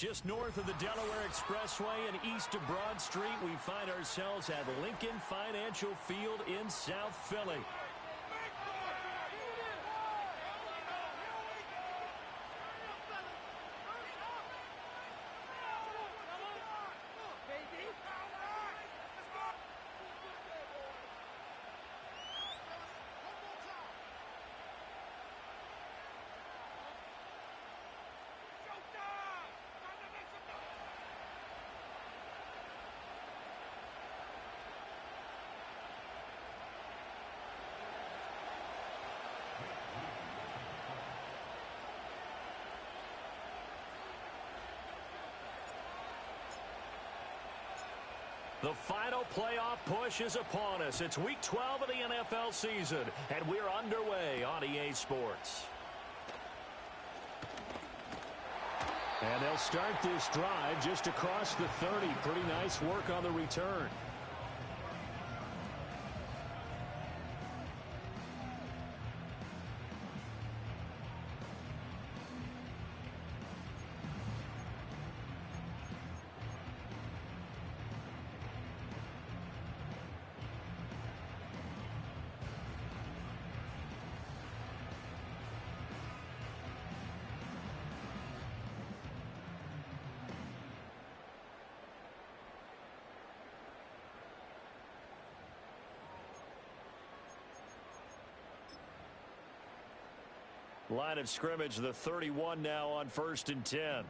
Just north of the Delaware Expressway and east of Broad Street, we find ourselves at Lincoln Financial Field in South Philly. The final playoff push is upon us. It's Week 12 of the NFL season, and we're underway on EA Sports. And they'll start this drive just across the 30. Pretty nice work on the return. Line of scrimmage, the 31 now on 1st and 10.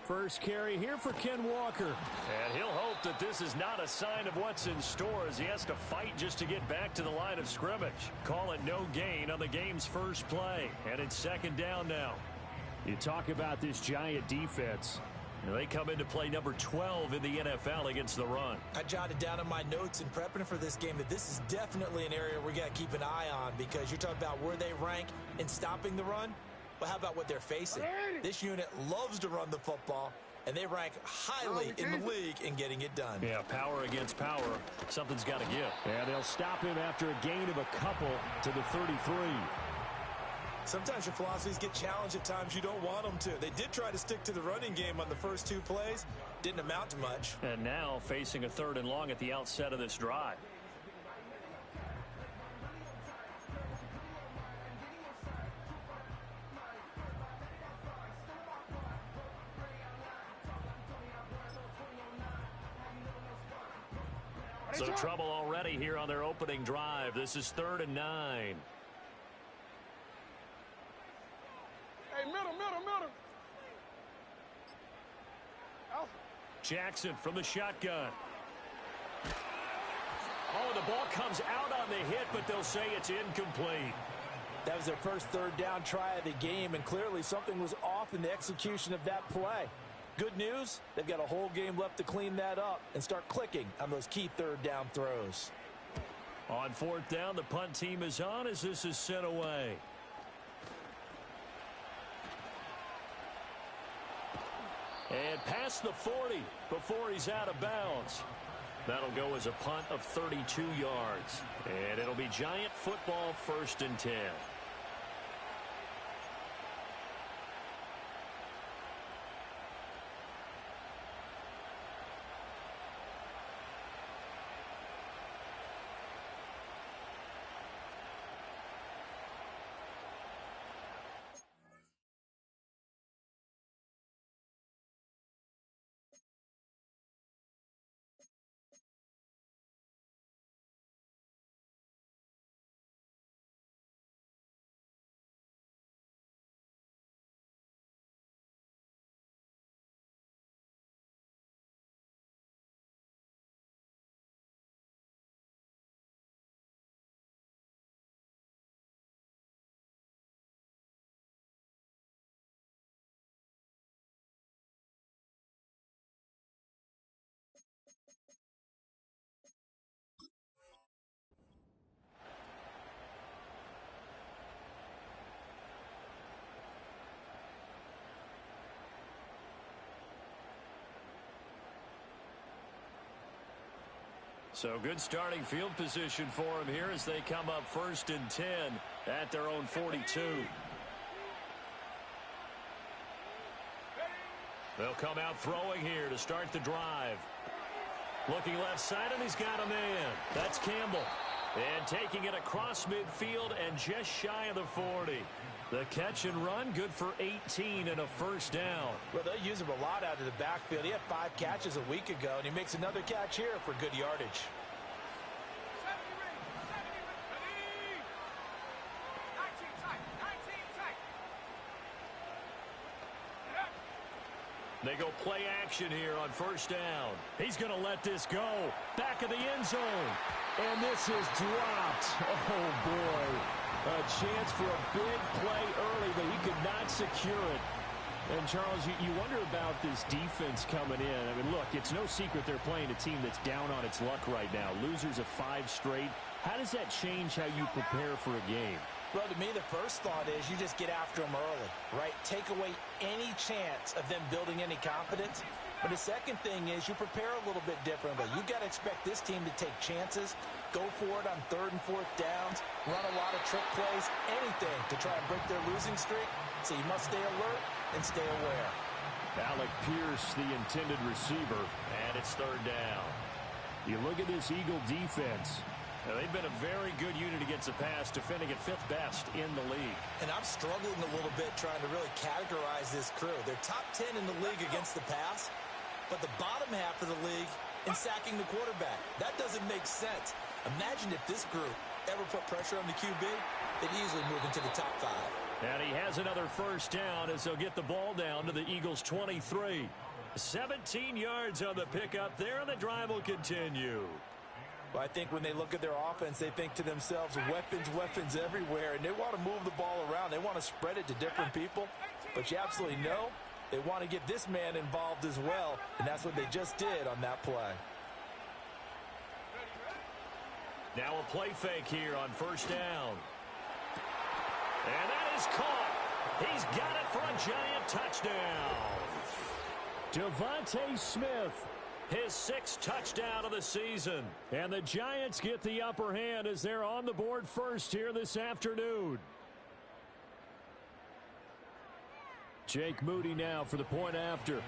First carry here for Ken Walker. And he'll hope that this is not a sign of what's in store as he has to fight just to get back to the line of scrimmage. Call it no gain on the game's first play. And it's 2nd down now. You talk about this Giant defense. They come into play number 12 in the NFL against the run. I jotted down in my notes in prepping for this game that this is definitely an area we got to keep an eye on because you're talking about where they rank in stopping the run. Well, how about what they're facing? This unit loves to run the football, and they rank highly in the league in getting it done. Yeah, power against power. Something's got to give. And they'll stop him after a gain of a couple to the 33. Sometimes your philosophies get challenged at times you don't want them to. They did try to stick to the running game on the first 2 plays. Didn't amount to much. And now facing a 3rd and long at the outset of this drive. So trouble already here on their opening drive. This is 3rd and 9. Hey, middle. Jackson from the shotgun. Oh, the ball comes out on the hit, but they'll say it's incomplete. That was their first 3rd down try of the game, and clearly something was off in the execution of that play. Good news, they've got a whole game left to clean that up and start clicking on those key 3rd down throws. On 4th down, the punt team is on as this is sent away. And past the 40 before he's out of bounds. That'll go as a punt of 32 yards. And it'll be Giant football 1st and 10. So good starting field position for him here as they come up 1st and 10 at their own 42. They'll come out throwing here to start the drive. Looking left side, and he's got a man. That's Campbell. And taking it across midfield and just shy of the 40. The catch and run, good for 18 and a first down. Well, they'll use him a lot out of the backfield. He had 5 catches a week ago, and he makes another catch here for good yardage. They go play action here on first down. He's going to let this go. Back of the end zone. And this is dropped. Oh, boy. A chance for a big play early, but he could not secure it. And, Charles, you wonder about this defense coming in. I mean, look, it's no secret they're playing a team that's down on its luck right now. Losers of 5 straight. How does that change how you prepare for a game? Well, to me, the first thought is you just get after them early, right? Take away any chance of them building any confidence. But the second thing is you prepare a little bit differently. You got to expect this team to take chances, go for it on 3rd and 4th downs, run a lot of trick plays, anything to try and break their losing streak. So you must stay alert and stay aware. Alec Pierce, the intended receiver, and it's 3rd down. You look at this Eagle defense. Now, they've been a very good unit against the pass, defending at 5th best in the league. And I'm struggling a little bit trying to really categorize this crew. They're top 10 in the league against the pass, but the bottom half of the league in sacking the quarterback. That doesn't make sense. Imagine if this group ever put pressure on the QB, they'd easily move into the top 5. And he has another first down as they'll get the ball down to the Eagles' 23. 17 yards on the pickup there, and the drive will continue. Well, I think when they look at their offense, they think to themselves, weapons, weapons everywhere, and they want to move the ball around. They want to spread it to different people, but you absolutely know they want to get this man involved as well, and that's what they just did on that play. Now a play fake here on first down. And that is caught. He's got it for a giant touchdown. Devontae Smith, his 6th touchdown of the season. And the Giants get the upper hand as they're on the board first here this afternoon. Jake Moody now for the point after.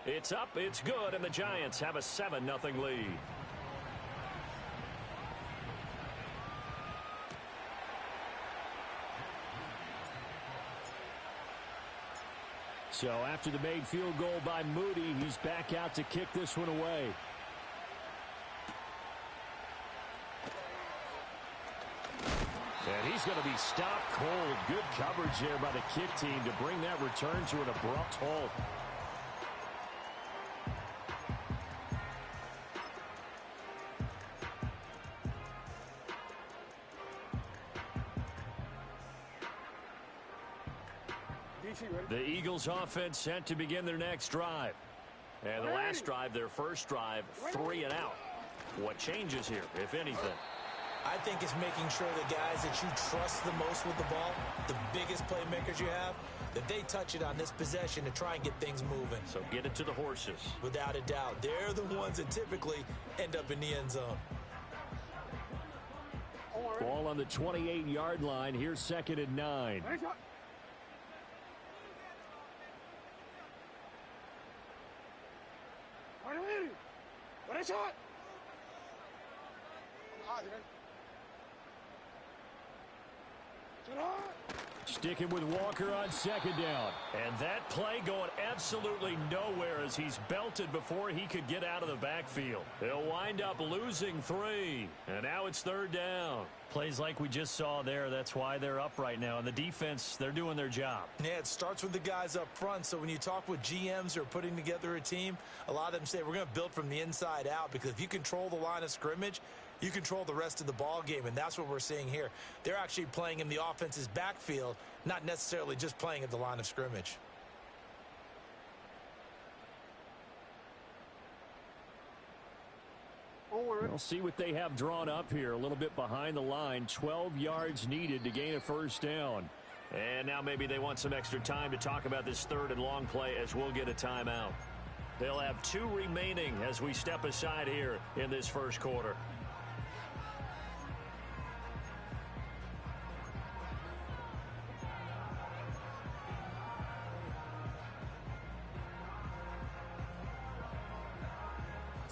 It's up, it's good, and the Giants have a 7-0 lead. So after the made field goal by Moody, he's back out to kick this one away. And he's going to be stopped cold. Good coverage there by the kick team to bring that return to an abrupt halt. The Eagles offense set to begin their next drive. And the last drive, their first drive, 3 and out. What changes here, if anything? I think it's making sure the guys that you trust the most with the ball, the biggest playmakers you have, that they touch it on this possession to try and get things moving. So get it to the horses. Without a doubt. They're the ones that typically end up in the end zone. Ball on the 28-yard line. Here's 2nd and 9. Sticking with Walker on 2nd down. And that play going absolutely nowhere as he's belted before he could get out of the backfield. They'll wind up losing 3. And now it's 3rd down. Plays like we just saw there. That's why they're up right now. And the defense, they're doing their job. Yeah, it starts with the guys up front. So when you talk with GMs who are putting together a team, a lot of them say we're going to build from the inside out, because if you control the line of scrimmage, you control the rest of the ball game, and that's what we're seeing here. They're actually playing in the offense's backfield, not necessarily just playing at the line of scrimmage. We'll see what they have drawn up here. A little bit behind the line. 12 yards needed to gain a first down. And now maybe they want some extra time to talk about this 3rd and long play, as we'll get a timeout. They'll have 2 remaining as we step aside here in this first quarter.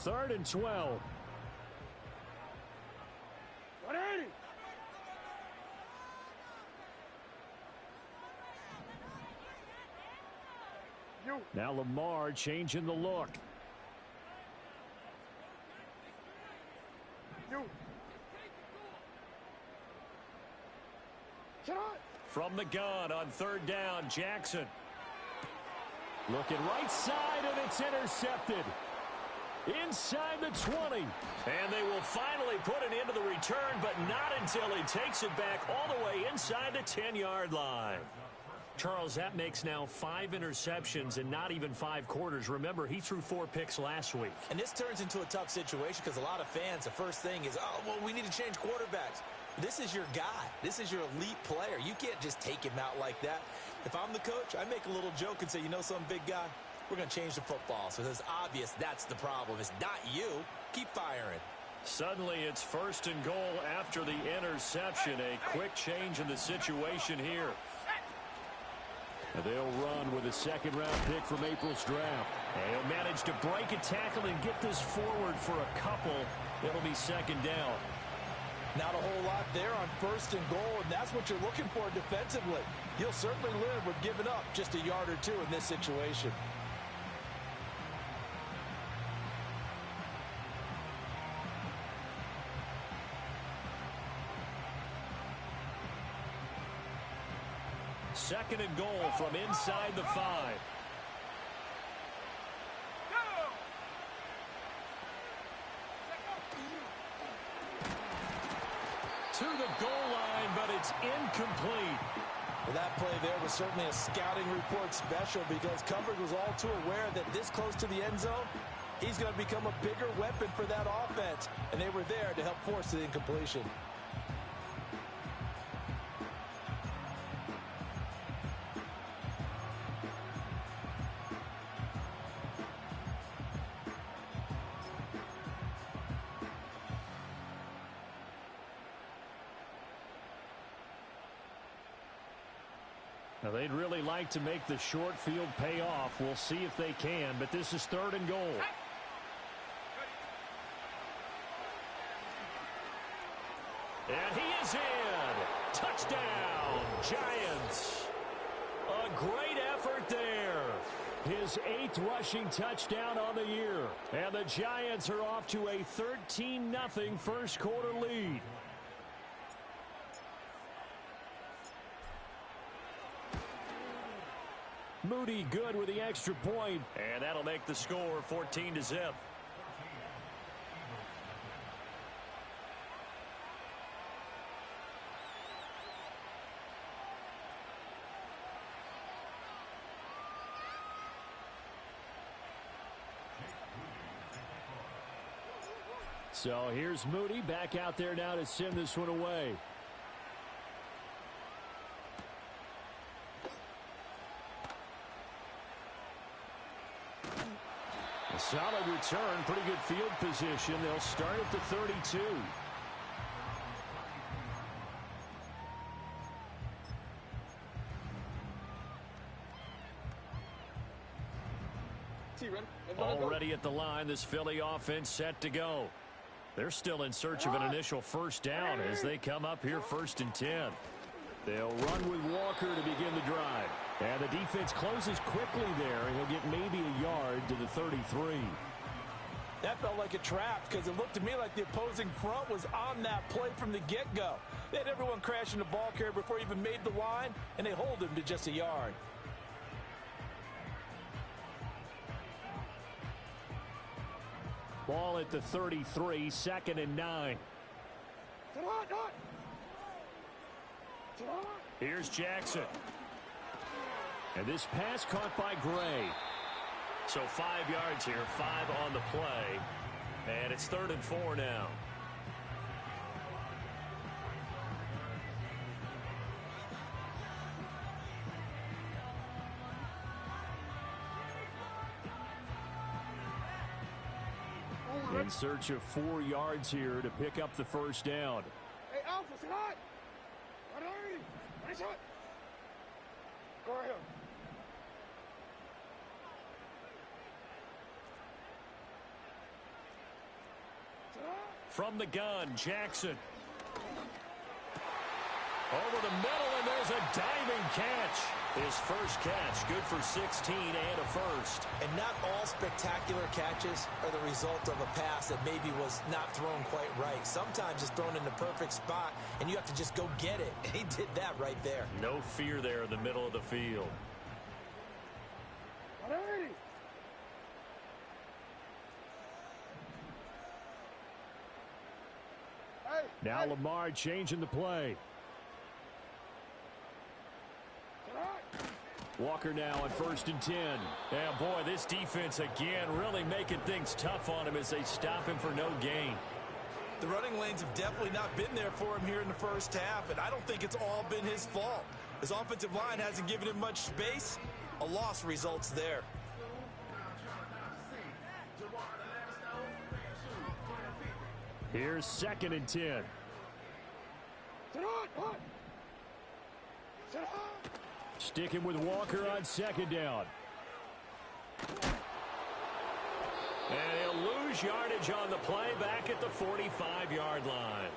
3rd and 12. 180. Now Lamar changing the look. From the gun on 3rd down, Jackson. Looking right side, and it's intercepted. Inside the 20. And they will finally put an end to the return, but not until he takes it back all the way inside the 10-yard line. Charles, that makes now 5 interceptions in not even 5 quarters. Remember, he threw 4 picks last week. And this turns into a tough situation because a lot of fans, the first thing is, oh, well, we need to change quarterbacks. This is your guy. This is your elite player. You can't just take him out like that. If I'm the coach, I make a little joke and say, you know something, big guy? We're going to change the football. So it's obvious that's the problem. It's not you. Keep firing. Suddenly it's 1st and goal after the interception. A quick change in the situation here. And they'll run with a 2nd-round pick from April's draft. And he'll manage to break a tackle and get this forward for a couple. It'll be 2nd down. Not a whole lot there on 1st and goal, and that's what you're looking for defensively. You'll certainly live with giving up just a yard or 2 in this situation. Second and goal from inside the 5. To the goal line, but it's incomplete. Well, that play there was certainly a scouting report special because coverage was all too aware that this close to the end zone, he's going to become a bigger weapon for that offense, and they were there to help force the incompletion. Now, they'd really like to make the short field pay off. We'll see if they can, but this is 3rd and goal. And he is in. Touchdown, Giants. A great effort there. His 8th rushing touchdown on the year. And the Giants are off to a 13-0 first quarter lead. Moody good with the extra point. And that'll make the score 14-0. So here's Moody back out there now to send this one away. A solid return, pretty good field position. They'll start at the 32. Already at the line, this Philly offense set to go. They're still in search of an initial first down as they come up here 1st and 10. They'll run with Walker to begin the drive. And the defense closes quickly there, and he'll get maybe a yard to the 33. That felt like a trap because it looked to me like the opposing front was on that play from the get-go. They had everyone crashing the ball carrier before he even made the line, and they hold him to just a yard. Ball at the 33, 2nd and 9. Here's Jackson. And this pass caught by Gray. So 5 yards here, 5 on the play. And it's 3rd and 4 now. In search of 4 yards here to pick up the first down. Hey, Alpha, sit hot. Nice hot. Go right here. From the gun, Jackson. Over the middle, and there's a diving catch. His first catch, good for 16 and a first. And not all spectacular catches are the result of a pass that maybe was not thrown quite right. Sometimes it's thrown in the perfect spot, and you have to just go get it. He did that right there. No fear there in the middle of the field. Now Lamar changing the play. Walker now on 1st and 10. And boy, this defense again really making things tough on him as they stop him for no gain. The running lanes have definitely not been there for him here in the first half, and I don't think it's all been his fault. His offensive line hasn't given him much space. A loss results there. Here's 2nd and 10. Sticking with Walker on 2nd down. And he'll lose yardage on the play back at the 45-yard line.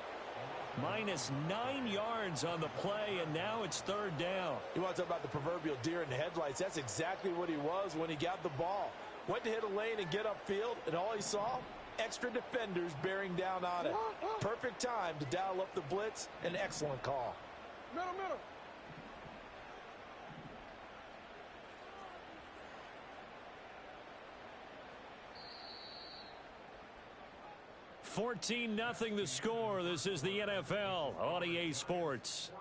-9 yards on the play, and now it's 3rd down. You want to talk about the proverbial deer in the headlights? That's exactly what he was when he got the ball. Went to hit a lane and get upfield, and all he saw, extra defenders bearing down on it. Perfect time to dial up the blitz. An excellent call. Middle. 14-0 the score. This is the NFL on EA Sports.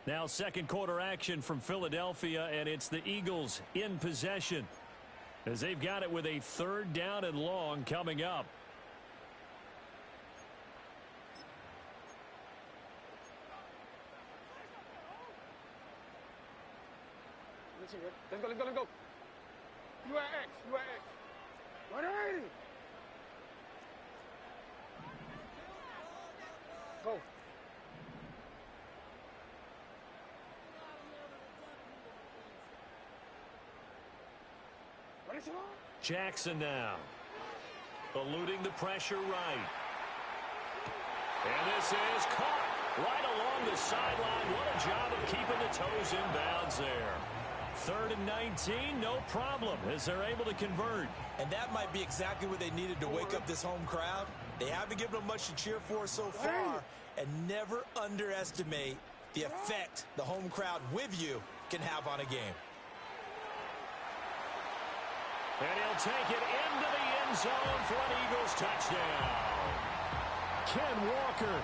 Now 2nd quarter action from Philadelphia, and it's the Eagles in possession as they've got it with a 3rd down and long coming up. Let's go. You at X. 180. Go. Jackson now. Eluding the pressure right. And this is caught right along the sideline. What a job of keeping the toes in bounds there. 3rd and 19, no problem, as they're able to convert. And that might be exactly what they needed to wake up this home crowd. They haven't given them much to cheer for so far, and never underestimate the effect the home crowd with you can have on a game. And he'll take it into the end zone for an Eagles touchdown. Ken Walker,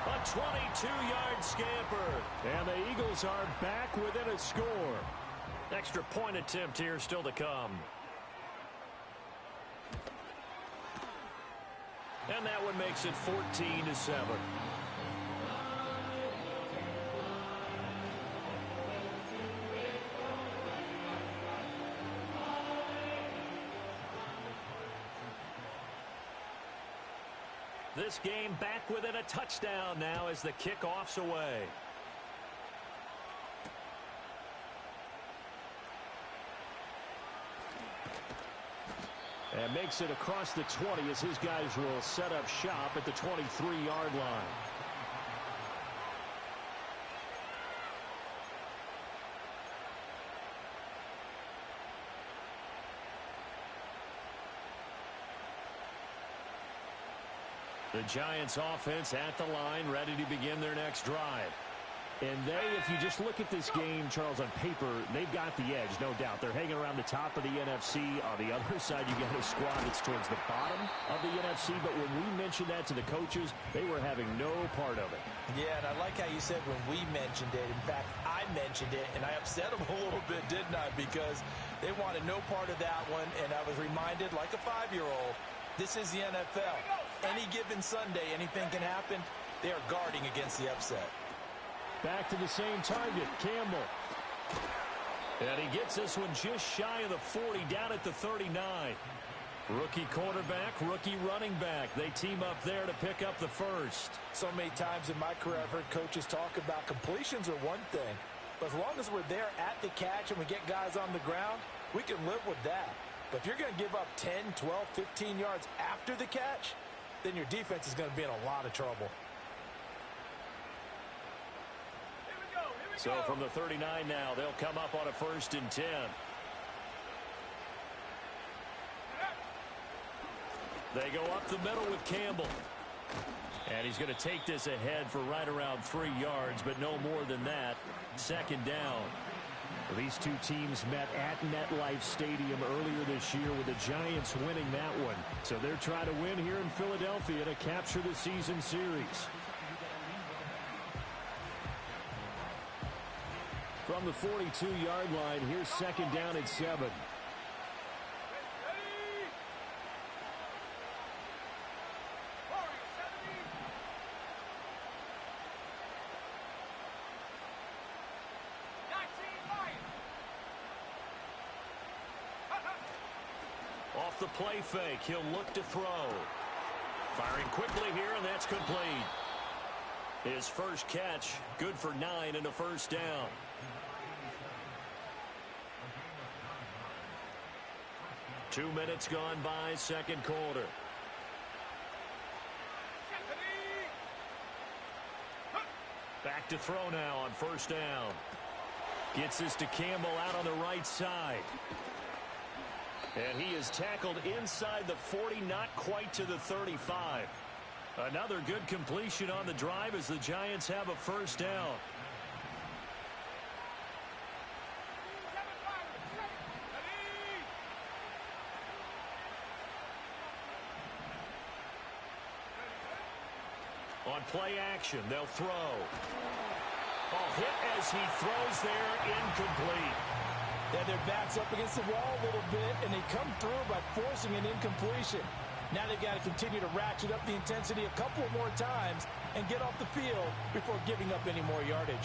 a 22-yard scamper. And the Eagles are back within a score. Extra point attempt here still to come. And that one makes it 14-7. This game back within a touchdown now as the kickoff's away. And makes it across the 20 as his guys will set up shop at the 23-yard line. The Giants offense at the line, ready to begin their next drive. And if you just look at this game, Charles, on paper, they've got the edge, no doubt. They're hanging around the top of the NFC. On the other side, you got a squad that's towards the bottom of the NFC. But when we mentioned that to the coaches, they were having no part of it. Yeah, and I like how you said when we mentioned it. In fact, I mentioned it, and I upset them a little bit, didn't I? Because they wanted no part of that one, and I was reminded, like a 5-year-old, this is the NFL. Any given Sunday, anything can happen. They are guarding against the upset. Back to the same target, Campbell. And he gets this one just shy of the 40, down at the 39. Rookie quarterback, rookie running back. They team up there to pick up the first. So many times in my career, I've heard coaches talk about completions are one thing. But as long as we're there at the catch and we get guys on the ground, we can live with that. But if you're going to give up 10, 12, 15 yards after the catch, then your defense is going to be in a lot of trouble. So from the 39 now, they'll come up on a 1st and 10. They go up the middle with Campbell. And he's going to take this ahead for right around 3 yards, but no more than that. 2nd down. These two teams met at MetLife Stadium earlier this year with the Giants winning that one. So they're trying to win here in Philadelphia to capture the season series. From the 42-yard line, here's 2nd down at 7. Off the play fake, he'll look to throw. Firing quickly here, and that's complete. His first catch, good for 9 and a 1st down. Two minutes gone by, 2nd quarter. Back to throw now on 1st down. Gets this to Campbell out on the right side. And he is tackled inside the 40, not quite to the 35. Another good completion on the drive as the Giants have a 1st down. On play action, they'll throw. Ball hit as he throws there, incomplete. Yeah, their back's up against the wall a little bit, and they come through by forcing an incompletion. Now they've got to continue to ratchet up the intensity a couple more times and get off the field before giving up any more yardage.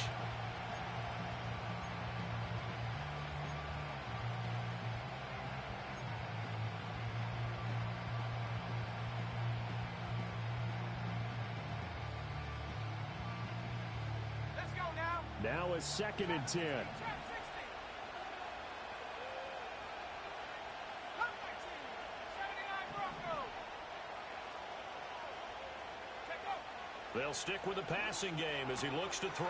Let's go now. Now a 2nd and 10. They'll stick with the passing game as he looks to throw.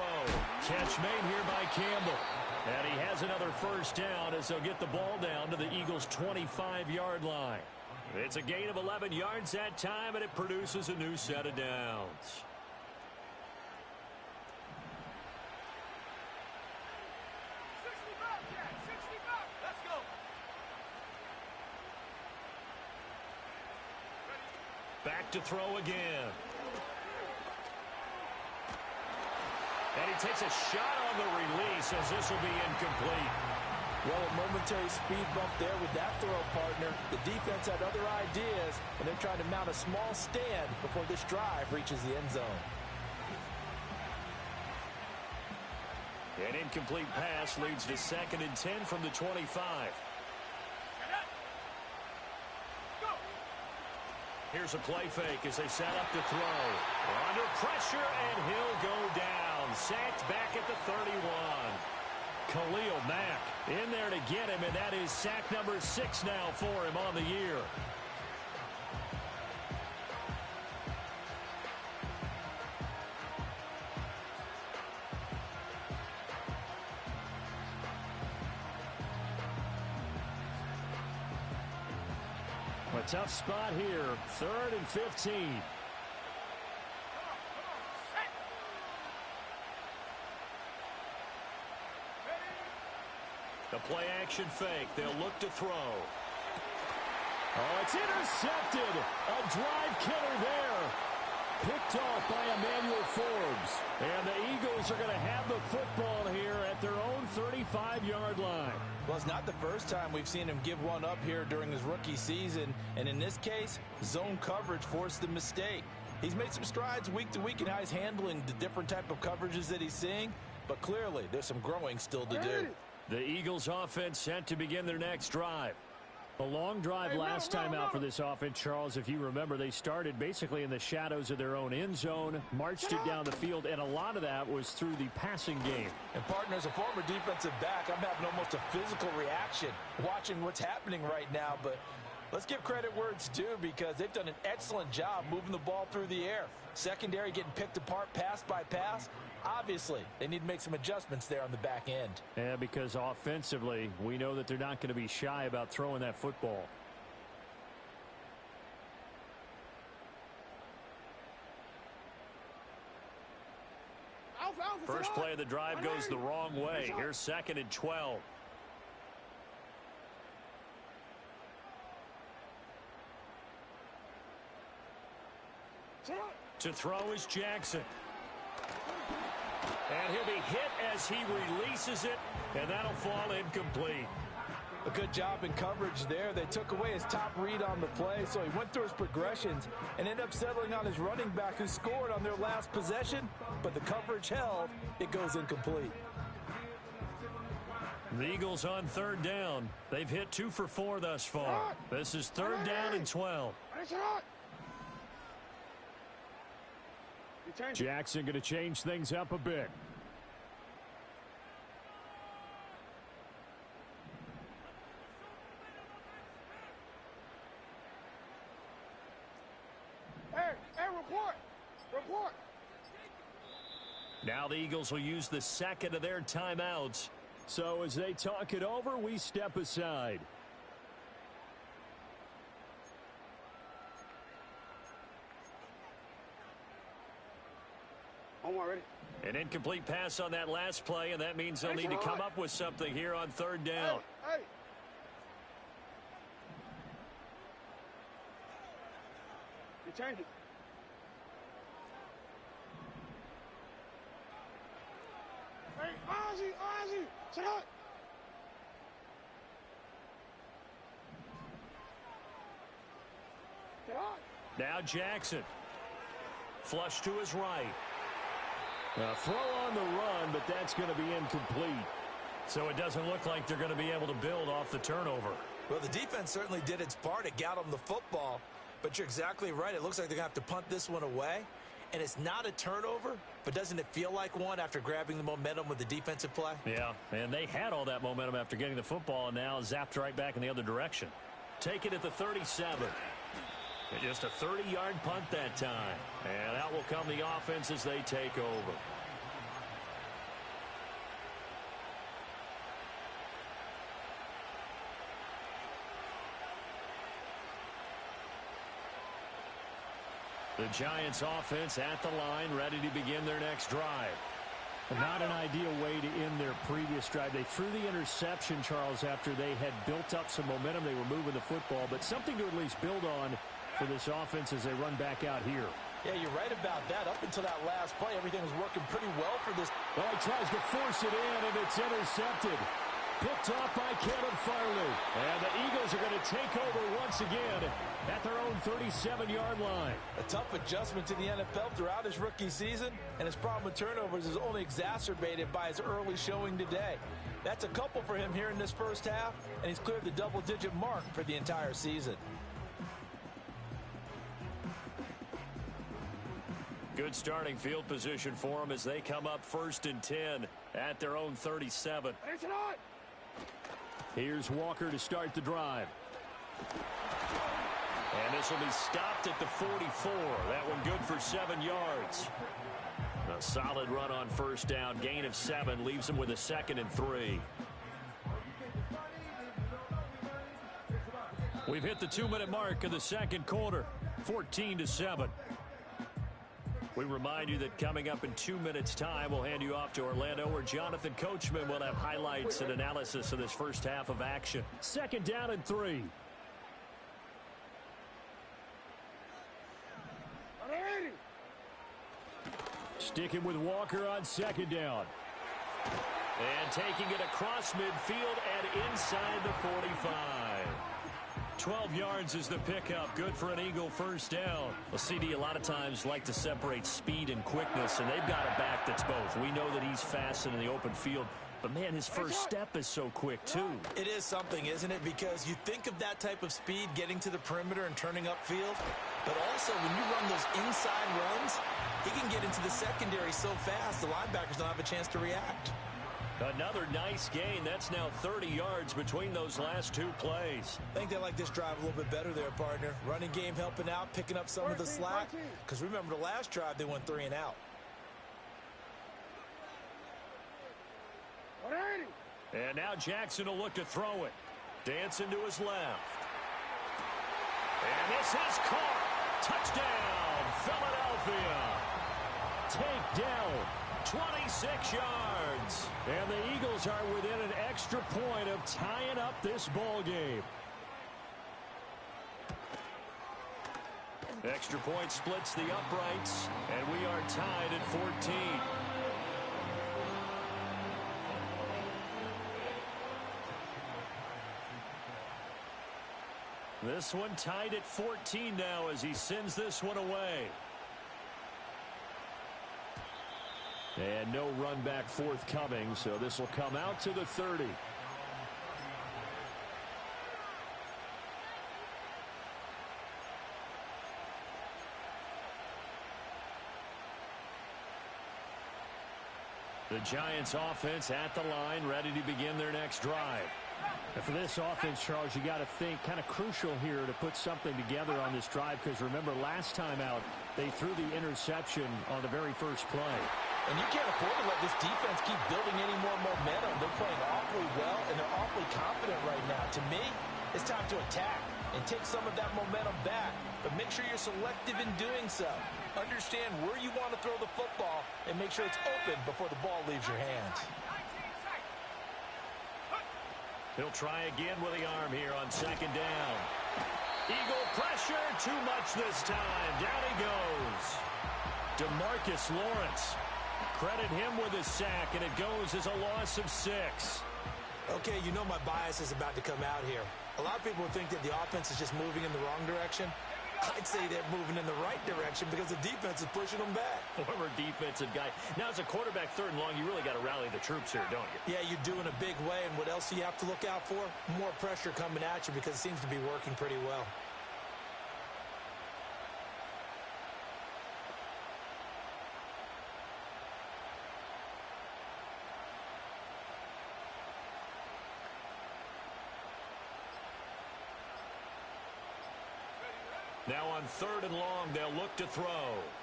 Catch made here by Campbell. And he has another 1st down as they'll get the ball down to the Eagles' 25-yard line. It's a gain of 11 yards that time, and it produces a new set of downs. Let's go. Back to throw again. And he takes a shot on the release as this will be incomplete. Well, a momentary speed bump there with that throw, partner. The defense had other ideas, and they're trying to mount a small stand before this drive reaches the end zone. An incomplete pass leads to 2nd and 10 from the 25. Here's a play fake as they set up to throw. Under pressure, and he'll go down. Sacked back at the 31. Khalil Mack in there to get him, and that is sack number 6 now for him on the year. A tough spot here. 3rd and 15. The play action fake. They'll look to throw. Oh, it's intercepted. A drive killer there. Picked off by Emmanuel Forbes. And the Eagles are going to have the football here at their own 35-yard line. Well, it's not the first time we've seen him give one up here during his rookie season. And in this case, zone coverage forced the mistake. He's made some strides week to week in how he's handling the different type of coverages that he's seeing. But clearly, there's some growing still to do. The Eagles offense set to begin their next drive. A long drive last time out for this offense, Charles. If you remember, they started basically in the shadows of their own end zone, marched it down the field, and a lot of that was through the passing game. And partner, as a former defensive back, I'm having almost a physical reaction watching what's happening right now. But let's give credit where it's due, because they've done an excellent job moving the ball through the air. Secondary getting picked apart pass by pass. Obviously, they need to make some adjustments there on the back end. Yeah, because offensively, we know that they're not going to be shy about throwing that football. First play of the drive goes the wrong way. Here's 2nd and 12. To throw is Jackson. And he'll be hit as he releases it, and that'll fall incomplete. A good job in coverage there. They took away his top read on the play, so he went through his progressions and ended up settling on his running back, who scored on their last possession, but the coverage held. It goes incomplete. The Eagles on 3rd down. They've hit 2 for 4 thus far. This is 3rd down and 12. Jackson going to change things up a bit. Hey, report. Now the Eagles will use the 2nd of their timeouts. So as they talk it over, we step aside. Ready. An incomplete pass on that last play, and that means they'll need to come up with something here on 3rd down. Hey. You change it. Hey, Ozzy, sit up. Get on. Now Jackson. Flush to his right. A throw on the run, but that's going to be incomplete. So it doesn't look like they're going to be able to build off the turnover. Well, the defense certainly did its part. It got them the football. But you're exactly right. It looks like they're going to have to punt this one away. And it's not a turnover, but doesn't it feel like one after grabbing the momentum with the defensive play? Yeah, and they had all that momentum after getting the football, and now zapped right back in the other direction. Take it at the 37. Just a 30-yard punt that time. And out will come the offense as they take over. The Giants offense at the line, ready to begin their next drive. Not an ideal way to end their previous drive. They threw the interception, Charles, after they had built up some momentum. They were moving the football, but something to at least build on for this offense as they run back out here. Yeah, you're right about that. Up until that last play, everything was working pretty well for this. Well, he tries to force it in, and it's intercepted. Picked off by Kevin Farley. And the Eagles are going to take over once again at their own 37-yard line. A tough adjustment to the NFL throughout his rookie season, and his problem with turnovers is only exacerbated by his early showing today. That's a couple for him here in this first half, and he's cleared the double-digit mark for the entire season. Good starting field position for them as they come up 1st and 10 at their own 37. Here's Walker to start the drive. And this will be stopped at the 44. That one good for 7 yards. A solid run on 1st down. Gain of 7 leaves them with a 2nd and 3. We've hit the 2-minute mark of the 2nd quarter. 14-7. We remind you that coming up in 2 minutes' time, we'll hand you off to Orlando, where Jonathan Coachman will have highlights and analysis of this first half of action. 2nd down and 3. Sticking with Walker on 2nd down. And taking it across midfield and inside the 45. 12 yards is the pickup. Good for an Eagle 1st down. Well, CD a lot of times like to separate speed and quickness, and they've got a back that's both. We know that he's fast and in the open field, But, man, his first step is so quick, too. It is something, isn't it? Because you think of that type of speed getting to the perimeter and turning upfield, but also when you run those inside runs, he can get into the secondary so fast the linebackers don't have a chance to react. Another nice gain. That's now 30 yards between those last two plays. I think they like this drive a little bit better there, partner. Running game helping out, picking up some of the slack. Because remember, the last drive, they went 3 and out. And now Jackson will look to throw it. Dancing to his left. And this is caught. Touchdown, Philadelphia. Takedown. 26 yards. And the Eagles are within an extra point of tying up this ball game. Extra point splits the uprights, and we are tied at 14. This one tied at 14 now as he sends this one away. And no run back forthcoming, so this will come out to the 30. The Giants offense at the line, ready to begin their next drive. And for this offense, Charles, you got to think kind of crucial here to put something together on this drive, because remember last time out they threw the interception on the very first play. And you can't afford to let this defense keep building any more momentum. They're playing awfully well, and they're awfully confident right now. To me, it's time to attack and take some of that momentum back. But make sure you're selective in doing so. Understand where you want to throw the football and make sure it's open before the ball leaves your hands. He'll try again with the arm here on second down. Eagle pressure, too much this time. Down he goes. DeMarcus Lawrence. Credit him with his sack, and it goes as a loss of 6. Okay, you know my bias is about to come out here. A lot of people think that the offense is just moving in the wrong direction. I'd say they're moving in the right direction because the defense is pushing them back. Former defensive guy. Now, as a quarterback, third and long, you really got to rally the troops here, don't you? Yeah, you do in a big way, and what else do you have to look out for? More pressure coming at you because it seems to be working pretty well. Now on third and long, they'll look to throw.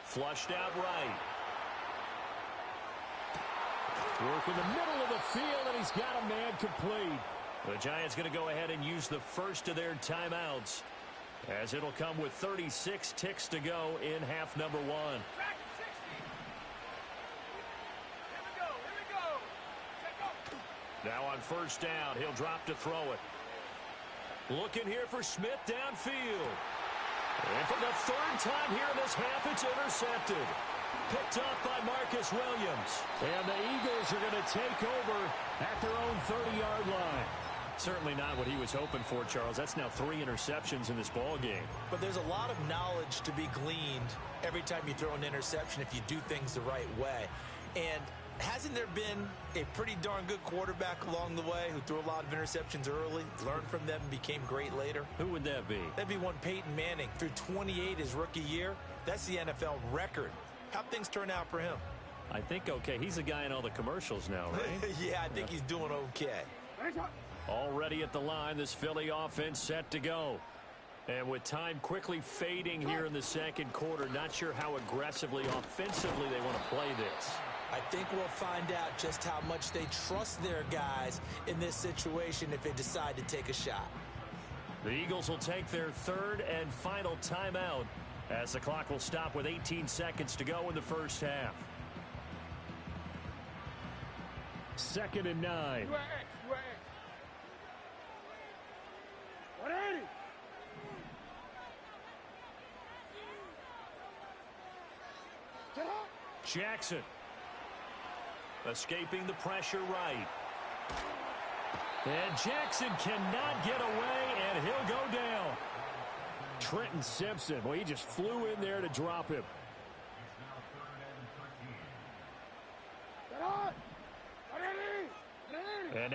Flushed out right. Work in the middle of the field, and he's got a man complete. The Giants going to go ahead and use the first of their timeouts, as it'll come with 36 ticks to go in half number 1. Now on first down, he'll drop to throw it. Looking here for Smith downfield. And for the third time here in this half, it's intercepted. Picked up by Marcus Williams. And the Eagles are going to take over at their own 30-yard line. Certainly not what he was hoping for, Charles. That's now 3 interceptions in this ball game. But there's a lot of knowledge to be gleaned every time you throw an interception if you do things the right way. And hasn't there been a pretty darn good quarterback along the way who threw a lot of interceptions early, learned from them, and became great later? Who would that be? That'd be one Peyton Manning. Threw 28 his rookie year. That's the NFL record. How'd things turn out for him? I think okay. He's a guy in all the commercials now, right? Yeah, I think he's doing okay. Already at the line, this Philly offense set to go. And with time quickly fading here in the second quarter, not sure how aggressively, offensively they want to play this. I think we'll find out just how much they trust their guys in this situation if they decide to take a shot. The Eagles will take their third and final timeout as the clock will stop with 18 seconds to go in the first half. 2nd and 9. Jackson. Escaping the pressure right. And Jackson cannot get away, and he'll go down. Trenton Simpson, well, he just flew in there to drop him.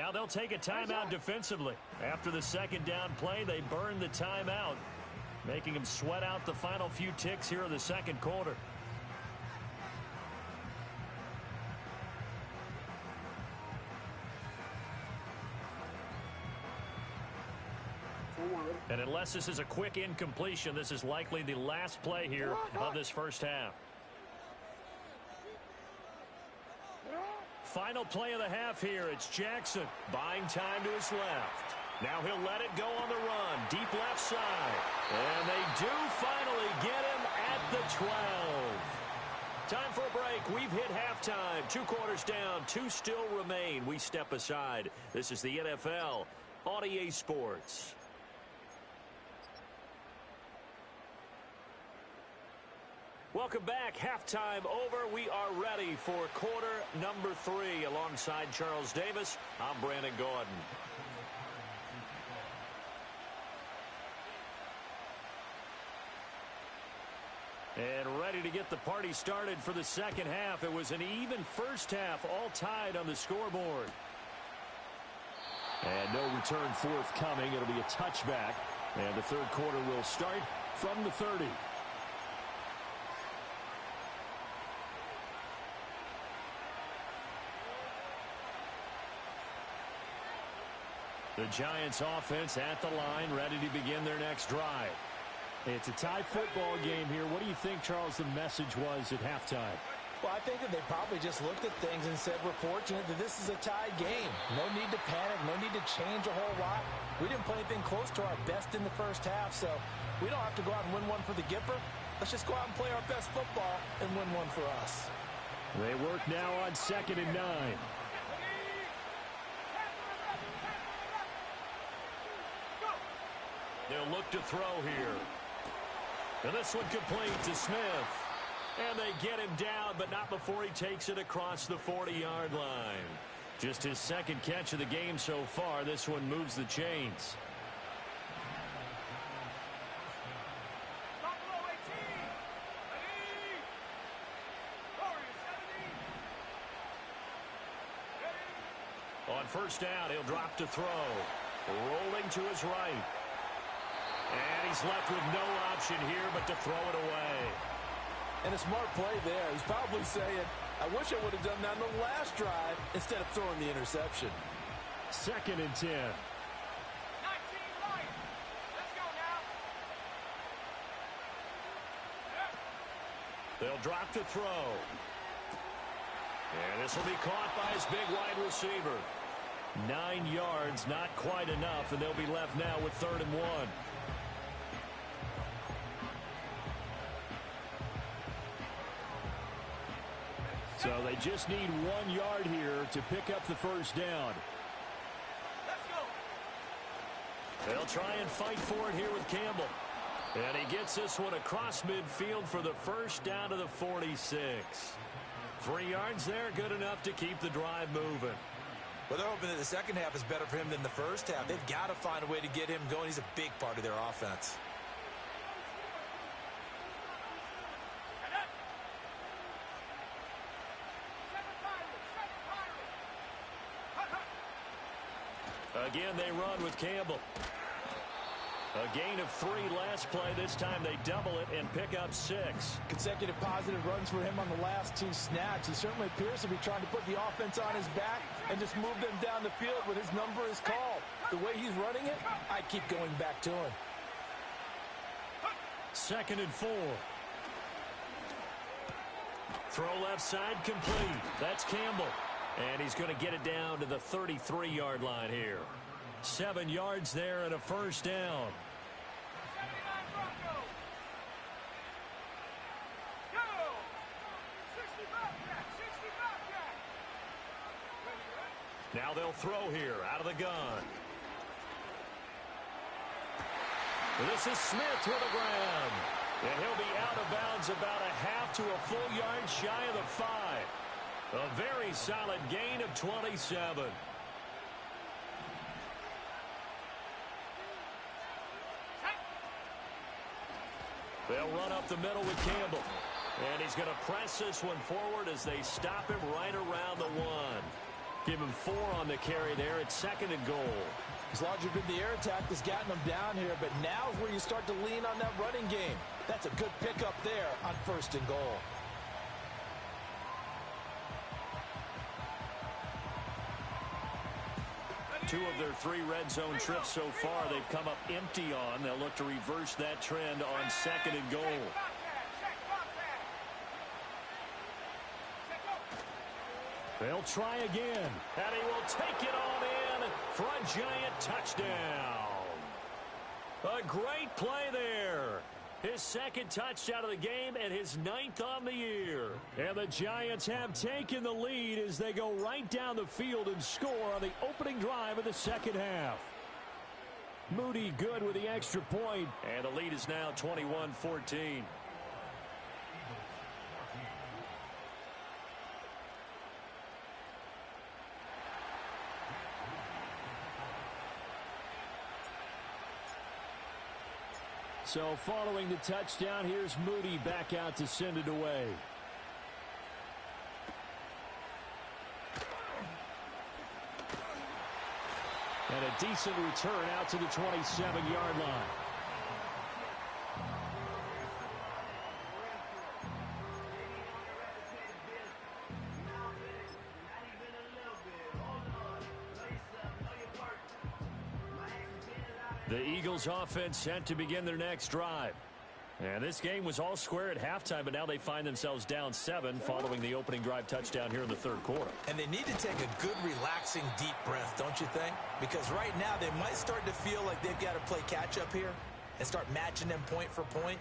Now they'll take a timeout defensively. After the second down play, they burn the timeout, making them sweat out the final few ticks here in the second quarter. And unless this is a quick incompletion, this is likely the last play here of this first half. Final play of the half here. It's Jackson buying time to his left. Now he'll let it go on the run. Deep left side. And they do finally get him at the 12. Time for a break. We've hit halftime. 2 quarters down. 2 still remain. We step aside. This is the NFL on EA Sports. Welcome back. Halftime over. We are ready for quarter number 3. Alongside Charles Davis, I'm Brandon Gordon. And ready to get the party started for the second half. It was an even first half, all tied on the scoreboard. And no return forthcoming. It'll be a touchback. And the third quarter will start from the 30. The Giants offense at the line, ready to begin their next drive. It's a tie football game here. What do you think, Charles, the message was at halftime? Well, I think that they probably just looked at things and said, we're fortunate that this is a tie game. No need to panic. No need to change a whole lot. We didn't play anything close to our best in the first half, so we don't have to go out and win one for the Gipper. Let's just go out and play our best football and win one for us. They work now on 2nd and 9. They'll look to throw here. And this one complete to Smith. And they get him down, but not before he takes it across the 40-yard line. Just his second catch of the game so far. This one moves the chains. On first down, he'll drop to throw. Rolling to his right. And he's left with no option here but to throw it away. And a smart play there. He's probably saying, I wish I would have done that on the last drive instead of throwing the interception. 2nd and 10. 19 right. Let's go now. They'll drop to throw. And this will be caught by his big wide receiver. 9 yards, not quite enough, and they'll be left now with 3rd and 1. So they just need 1 yard here to pick up the first down. Let's go. They'll try and fight for it here with Campbell. And he gets this one across midfield for the first down to the 46. 3 yards there, good enough to keep the drive moving. Well, they're hoping that the second half is better for him than the first half. They've got to find a way to get him going. He's a big part of their offense. Again, they run with Campbell. A gain of 3 last play. This time they double it and pick up 6. Consecutive positive runs for him on the last 2 snaps. He certainly appears to be trying to put the offense on his back and just move them down the field when his number is called. The way he's running it, I keep going back to him. 2nd and 4. Throw left side complete. That's Campbell. And he's going to get it down to the 33-yard line here. 7 yards there and a first down. Now they'll throw here out of the gun. This is Smith with a grab. And he'll be out of bounds about a half to a full yard shy of the 5. A very solid gain of 27. They'll run up the middle with Campbell. And he's going to press this one forward as they stop him right around the 1. Give him 4 on the carry there at 2nd and goal. As larger been the air attack has gotten them down here, but now is where you start to lean on that running game. That's a good pickup there on 1st and goal. Two of their 3 red zone trips so far they've come up empty on. They'll look to reverse that trend on 2nd and goal. They'll try again, and he will take it on in for a giant touchdown. A great play there. His 2nd touchdown of the game and his 9th on the year. And the Giants have taken the lead as they go right down the field and score on the opening drive of the 2nd half. Moody good with the extra point, and the lead is now 21-14. So following the touchdown, here's Moody back out to send it away. And a decent return out to the 27-yard line. The Eagles offense set to begin their next drive. And this game was all square at halftime, but now they find themselves down 7 following the opening drive touchdown here in the 3rd quarter. And they need to take a good, relaxing, deep breath, don't you think? Because right now they might start to feel like they've got to play catch-up here and start matching them point for point.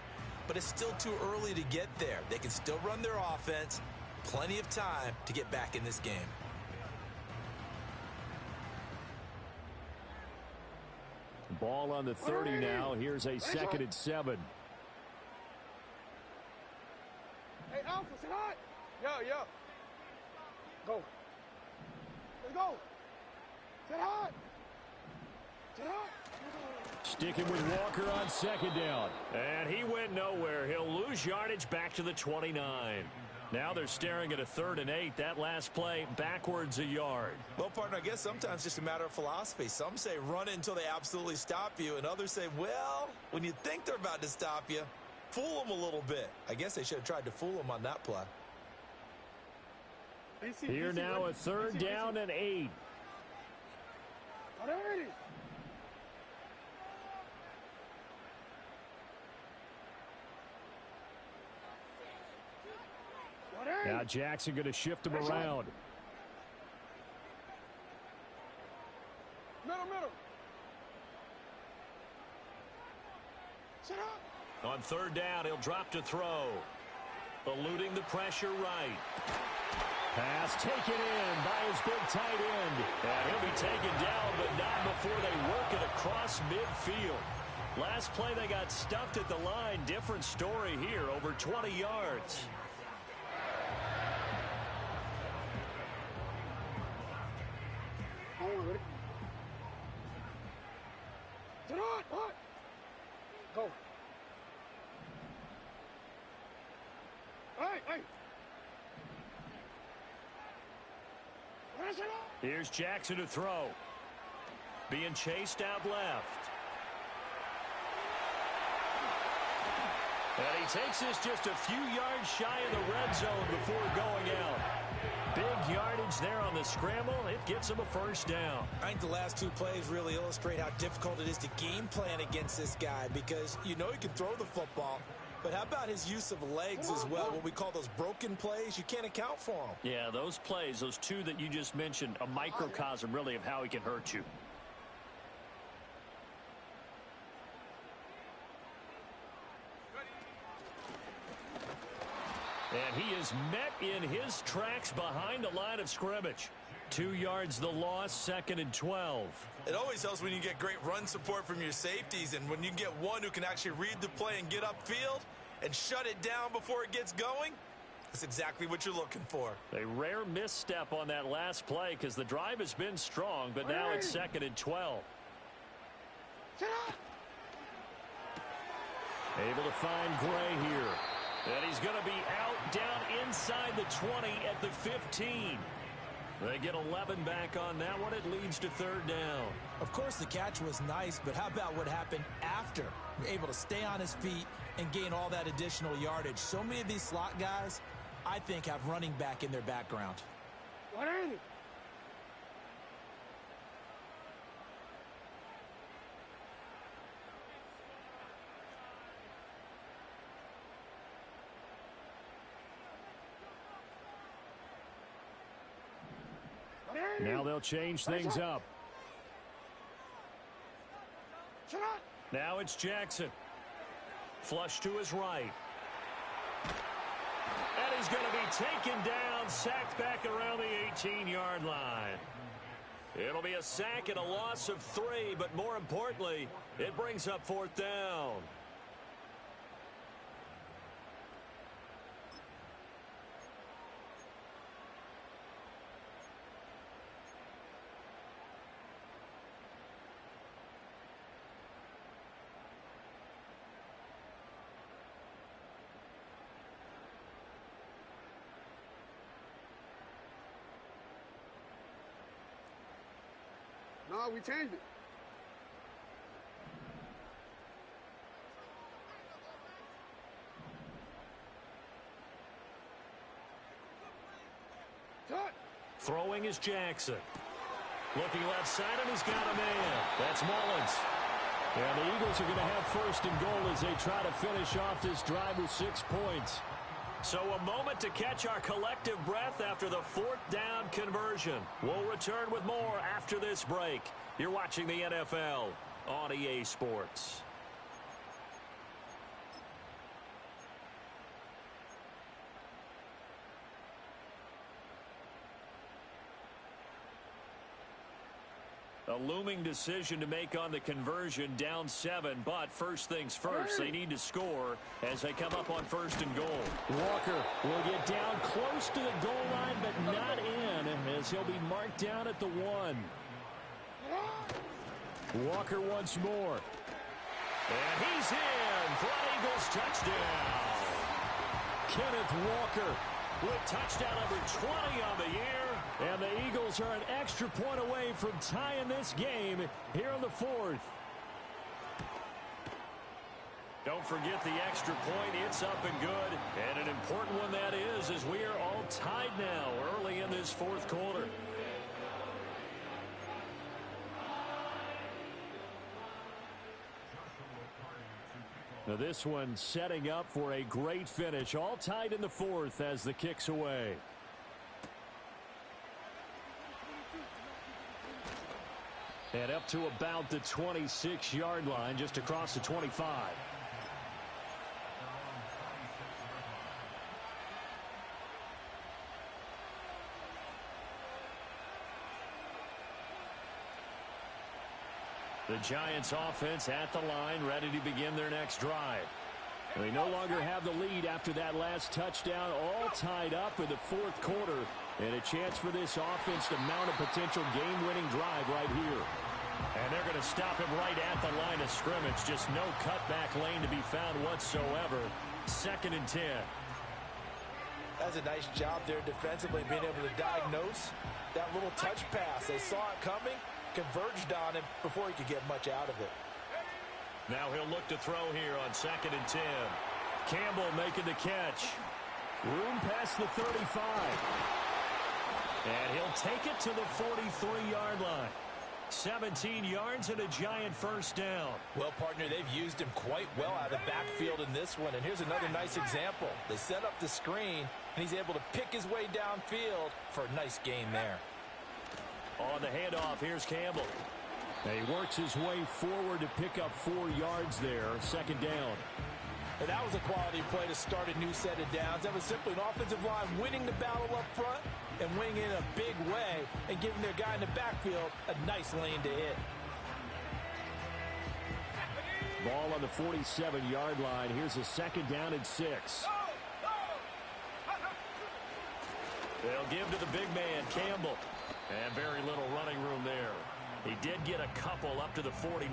But it's still too early to get there. They can still run their offense. Plenty of time to get back in this game. Ball on the 30 now. Here's a 2nd and 7. Hey, Alpha, sit hot. Yo. Go. Let's go. Sit hot. Sit hot. Sticking with Walker on 2nd down. And he went nowhere. He'll lose yardage back to the 29. Now they're staring at a 3rd and 8. That last play backwards a yard. Well, partner, I guess sometimes it's just a matter of philosophy. Some say run it until they absolutely stop you, and others say, well, when you think they're about to stop you, fool them a little bit. I guess they should have tried to fool them on that play. Here now a 3rd down and 8. Now Jackson going to shift him around. Middle. Sit up. On 3rd down, he'll drop to throw. Eluding the pressure right. Pass taken in by his big tight end. And he'll be taken down, but not before they work it across midfield. Last play they got stuffed at the line. Different story here, over 20 yards. Go. Hey. Here's Jackson to throw. Being chased out left. And he takes this just a few yards shy of the red zone before going out. Big yardage there on the scramble. It gets him a 1st down. I think the last 2 plays really illustrate how difficult it is to game plan against this guy, because you know he can throw the football, but how about his use of legs as well? What we call those broken plays, you can't account for them. Yeah, those plays, those 2 that you just mentioned, a microcosm really of how he can hurt you. And he is met in his tracks behind the line of scrimmage. 2 yards the loss, 2nd and 12. It always helps when you get great run support from your safeties, and when you get one who can actually read the play and get upfield and shut it down before it gets going, that's exactly what you're looking for. A rare misstep on that last play because the drive has been strong, but now it's 2nd and 12. Able to find Gray here. And he's going to be out down inside the 20 at the 15. They get 11 back on that one. It leads to third down. Of course, the catch was nice, but how about what happened after? Able to stay on his feet and gain all that additional yardage. So many of these slot guys, I think, have running back in their background. What is it? Now they'll change things up. Now it's Jackson. Flush to his right. And he's going to be taken down, sacked back around the 18-yard line. It'll be a sack and a loss of 3, but more importantly, it brings up fourth down. No, we changed it. Throwing is Jackson. Looking left side, and he's got a man. That's Mullins. And the Eagles are going to have first and goal as they try to finish off this drive with 6 points. So a moment to catch our collective breath after the fourth down conversion. We'll return with more after this break. You're watching the NFL on EA Sports. A looming decision to make on the conversion, down 7, but first things first, they need to score as they come up on first and goal. Walker will get down close to the goal line, but not in, as he'll be marked down at the 1. Walker once more. And he's in for an Eagles touchdown. Kenneth Walker with touchdown number 20 on the year. And the Eagles are an extra point away from tying this game here in the 4th. Don't forget the extra point. It's up and good. And an important one that is, as we are all tied now early in this 4th quarter. Now this one setting up for a great finish. All tied in the 4th as the kick's away. And up to about the 26-yard line, just across the 25. The Giants offense at the line, ready to begin their next drive. They no longer have the lead after that last touchdown, all tied up in the 4th quarter. And a chance for this offense to mount a potential game-winning drive right here. And they're going to stop him right at the line of scrimmage. Just no cutback lane to be found whatsoever. 2nd and 10. That's a nice job there defensively, being able to diagnose that little touch pass. They saw it coming, converged on him before he could get much out of it. Now he'll look to throw here on 2nd and 10. Campbell making the catch. Room past the 35. And he'll take it to the 43-yard line. 17 yards and a Giant first down. Well, partner, they've used him quite well out of the backfield in this one. And here's another nice example. They set up the screen, and he's able to pick his way downfield for a nice gain there. On the handoff, here's Campbell. He works his way forward to pick up 4 yards there. 2nd down. And that was a quality play to start a new set of downs. That was simply an offensive line winning the battle up front and winning in a big way and giving their guy in the backfield a nice lane to hit. Ball on the 47-yard line. Here's a 2nd down and 6. They'll give to the big man, Campbell. And very little running room there. He did get a couple up to the 49.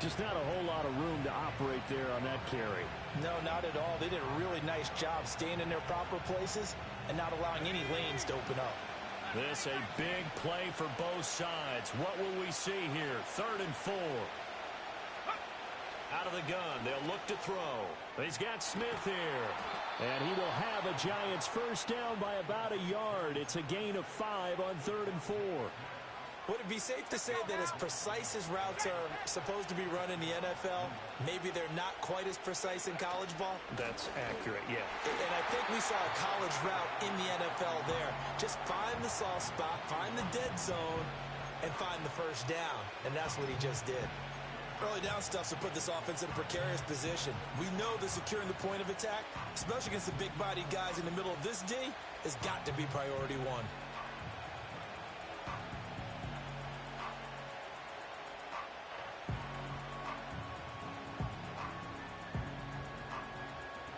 Just not a whole lot of room to operate there on that carry. No, not at all. They did a really nice job staying in their proper places and not allowing any lanes to open up. This a big play for both sides. What will we see here? 3rd and 4. Out of the gun, they'll look to throw. He's got Smith here. And he will have a Giants first down by about a yard. It's a gain of 5 on 3rd and 4. Would it be safe to say that as precise as routes are supposed to be run in the NFL, maybe they're not quite as precise in college ball? That's accurate, yeah. And I think we saw a college route in the NFL there. Just find the soft spot, find the dead zone, and find the first down. And that's what he just did. Early down stuff to put this offense in a precarious position. We know that securing the point of attack, especially against the big-bodied guys in the middle of this D, has got to be priority one.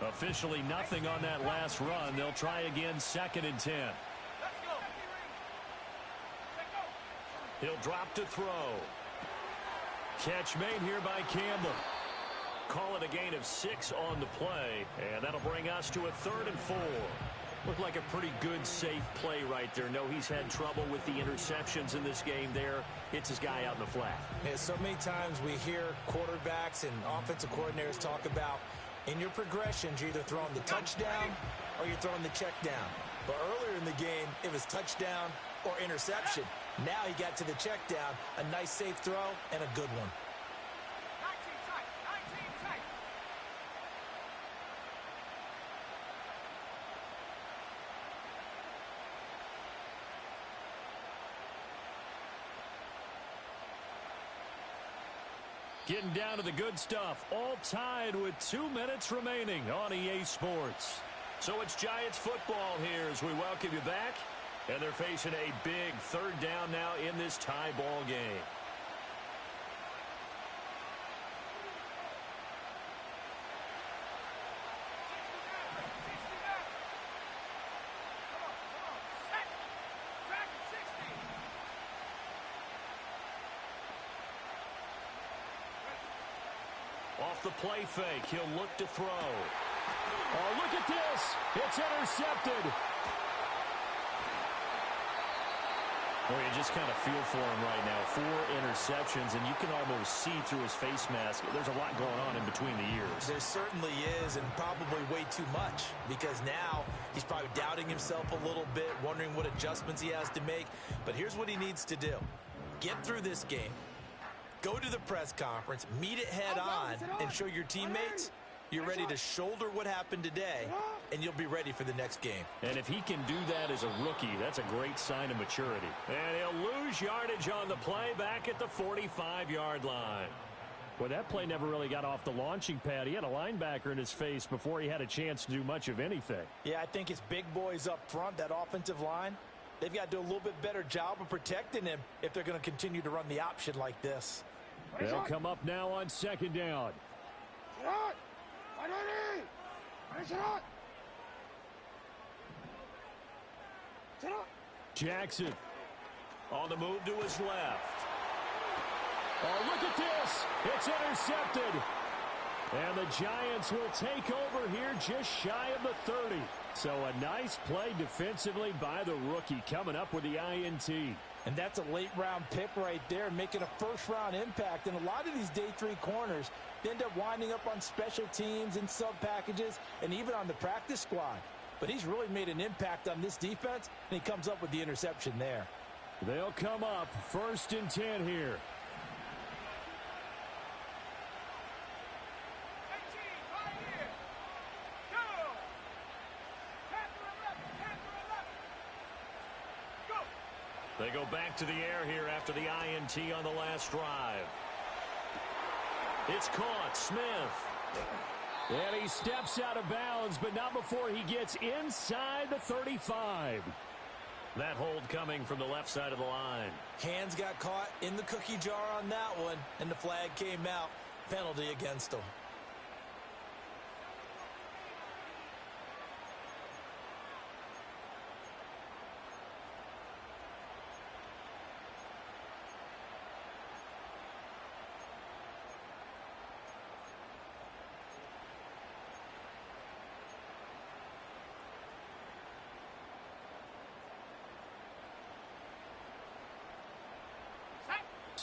Officially nothing on that last run. They'll try again, 2nd and 10. He'll drop to throw. Catch made here by Campbell. Call it a gain of 6 on the play, and that'll bring us to a 3rd and 4. Looked like a pretty good, safe play right there. No, he's had trouble with the interceptions in this game there. Hits his guy out in the flat. Yeah, so many times we hear quarterbacks and offensive coordinators talk about in your progressions, you're either throwing the touchdown or you're throwing the check down. But earlier in the game, it was touchdown or interception. Now he got to the check down, a nice safe throw, and a good one. 19 tight, 19 tight. Getting down to the good stuff. All tied with 2 minutes remaining on EA Sports. So it's Giants football here as we welcome you back. And they're facing a big 3rd down now in this tie ball game. Off the play fake, he'll look to throw. Oh, look at this. It's intercepted. Well, you just kind of feel for him right now. 4 interceptions, and you can almost see through his face mask. There's a lot going on in between the ears. There certainly is, and probably way too much, because now he's probably doubting himself a little bit, wondering what adjustments he has to make. But here's what he needs to do. Get through this game. Go to the press conference, meet it head on, and show your teammates you're ready to shoulder what happened today, and you'll be ready for the next game. And if he can do that as a rookie, that's a great sign of maturity. And he'll lose yardage on the play back at the 45-yard line. Well, that play never really got off the launching pad. He had a linebacker in his face before he had a chance to do much of anything. Yeah, I think it's big boys up front, that offensive line. They've got to do a little bit better job of protecting him if they're going to continue to run the option like this. They'll come up now on 2nd down. Jackson on the move to his left. Oh, look at this. It's intercepted. And the Giants will take over here just shy of the 30. So a nice play defensively by the rookie coming up with the INT. And that's a late-round pick right there, making a first-round impact. And a lot of these day 3 corners end up winding up on special teams and sub-packages and even on the practice squad. But he's really made an impact on this defense, and he comes up with the interception there. They'll come up 1st and 10 here. They go back to the air here after the INT on the last drive. It's caught. Smith. And he steps out of bounds, but not before he gets inside the 35. That hold coming from the left side of the line. Hands got caught in the cookie jar on that one, and the flag came out. Penalty against him.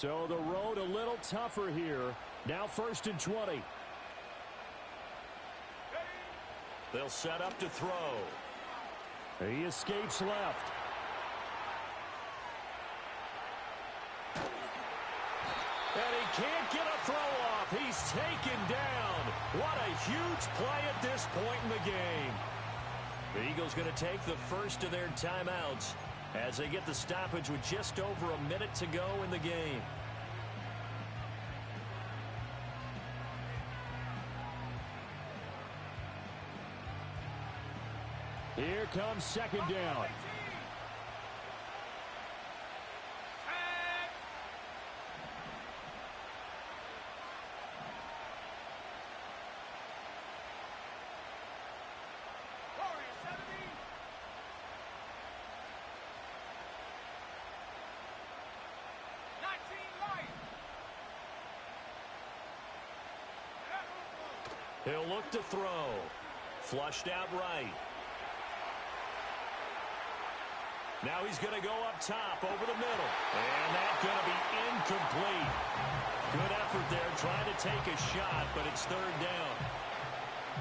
So the road a little tougher here. Now 1st and 20. They'll set up to throw. He escapes left. And he can't get a throw off. He's taken down. What a huge play at this point in the game. The Eagles going to take the first of their timeouts as they get the stoppage with just over a minute to go in the game. Here comes 2nd down. He'll look to throw. Flushed out right. Now he's going to go up top over the middle. And that's going to be incomplete. Good effort there trying to take a shot, but it's 3rd down.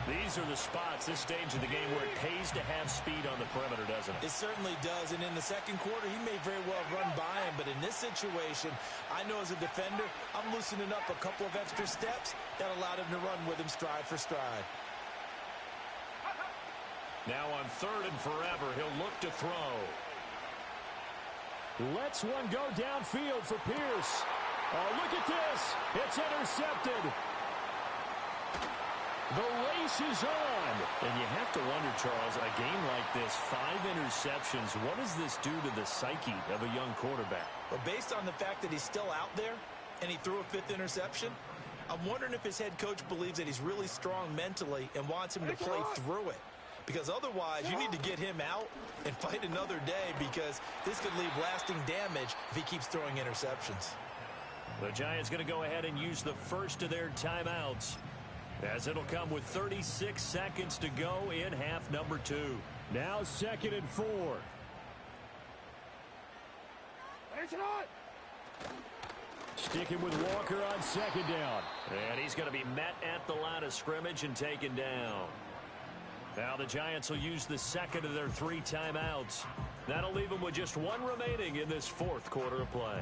These are the spots, this stage of the game, where it pays to have speed on the perimeter, doesn't it? It certainly does. And in the 2nd quarter, he may very well run by him. But in this situation, I know as a defender, I'm loosening up a couple of extra steps that allowed him to run with him stride for stride. Now on 3rd and forever, he'll look to throw. Lets one go downfield for Pierce. Oh, look at this. It's intercepted. The race is on. And you have to wonder, Charles, a game like this, 5 interceptions, what does this do to the psyche of a young quarterback? But based on the fact that he's still out there and he threw a 5th interception, I'm wondering if his head coach believes that he's really strong mentally and wants him to play through it. Because otherwise, you need to get him out and fight another day, because this could leave lasting damage if he keeps throwing interceptions. The Giants going to go ahead and use the first of their timeouts, as it'll come with 36 seconds to go in half number 2. Now 2nd and 4. Sticking with Walker on 2nd down. And he's going to be met at the line of scrimmage and taken down. Now the Giants will use the 2nd of their 3 timeouts. That'll leave them with just 1 remaining in this 4th quarter of play.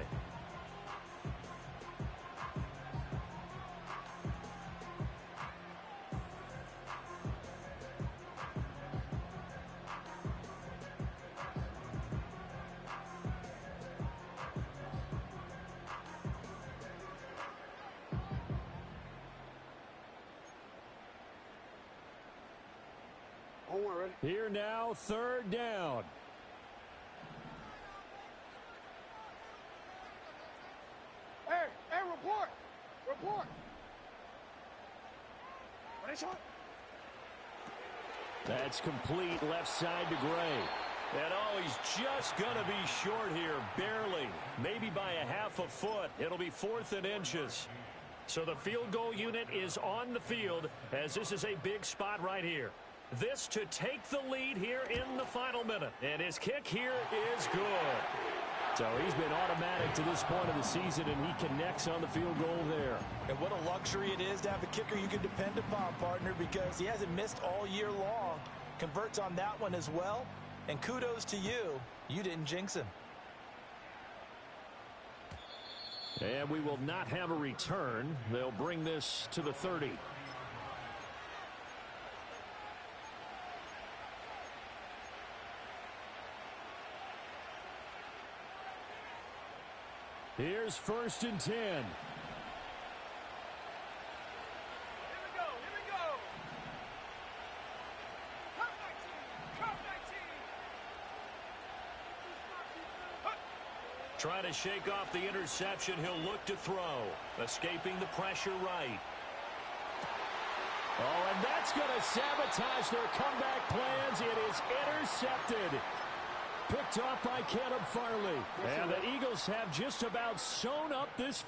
Here now, 3rd down. Hey, report. That's complete left side to Gray. And oh, he's just going to be short here, barely. Maybe by a half a foot. It'll be 4th and inches. So the field goal unit is on the field, as this is a big spot right here. This to take the lead here in the final minute. And his kick here is good. So he's been automatic to this point of the season, and he connects on the field goal there. And what a luxury it is to have a kicker you can depend upon, partner, because he hasn't missed all year long. Converts on that one as well. And kudos to you. You didn't jinx him. And we will not have a return. They'll bring this to the 30. Here's 1st and 10. Here we go. Come 19. Trying to shake off the interception. He'll look to throw. Escaping the pressure right. Oh, and that's going to sabotage their comeback plans. It is intercepted. Picked off by Caleb Farley. And the Eagles have just about sewn up this